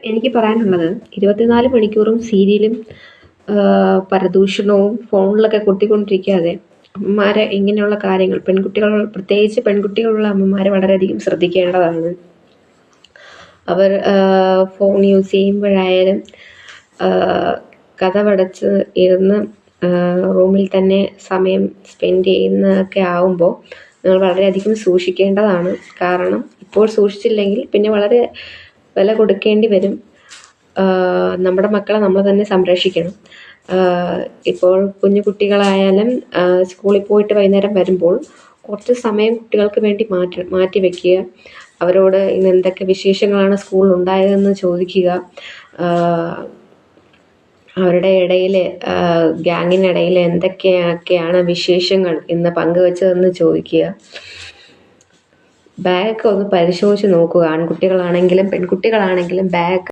എനിക്ക് പറയാനുള്ളത് 24 മണിക്കൂറും സീരിയലും പരദൂഷണവും ഫോണിലൊക്കെ കൊട്ടിക്കൊണ്ടിരിക്കാതെ അമ്മമാരെ ഇങ്ങനെയുള്ള കാര്യങ്ങൾ പ്രത്യേകിച്ച് പെൺകുട്ടികളുള്ള അമ്മമാർ വളരെയധികം ശ്രദ്ധിക്കേണ്ടതാണ്. അവർ ഫോൺ യൂസ് ചെയ്യുമ്പോഴായാലും കതകടച്ച് ഇരുന്ന് റൂമിൽ തന്നെ സമയം സ്പെൻഡ് ചെയ്യുന്നതൊക്കെ ആവുമ്പോൾ നിങ്ങൾ വളരെയധികം സൂക്ഷിക്കേണ്ടതാണ്. കാരണം ഇപ്പോൾ സൂക്ഷിച്ചില്ലെങ്കിൽ പിന്നെ വളരെ വില കൊടുക്കേണ്ടി വരും. നമ്മുടെ മക്കളെ നമ്മൾ തന്നെ സംരക്ഷിക്കണം. ഇപ്പോൾ കുഞ്ഞു കുട്ടികളായാലും സ്കൂളിൽ പോയിട്ട് വൈകുന്നേരം വരുമ്പോൾ കുറച്ച് സമയം കുട്ടികൾക്ക് വേണ്ടി മാറ്റി വയ്ക്കുക. അവരോട് ഇന്ന് എന്തൊക്കെ വിശേഷങ്ങളാണ് സ്കൂളിൽ ഉണ്ടായതെന്ന് ചോദിക്കുക. അവരുടെ ഇടയിൽ ഗ്യാങ്ങിനിടയിൽ എന്തൊക്കെയാണ് വിശേഷങ്ങൾ ഇന്ന് പങ്കുവച്ചതെന്ന് ചോദിക്കുക. ബാഗ് ഒന്ന് പരിശോധിച്ച് നോക്കുക. ആൺകുട്ടികളാണെങ്കിലും പെൺകുട്ടികളാണെങ്കിലും ബാഗ്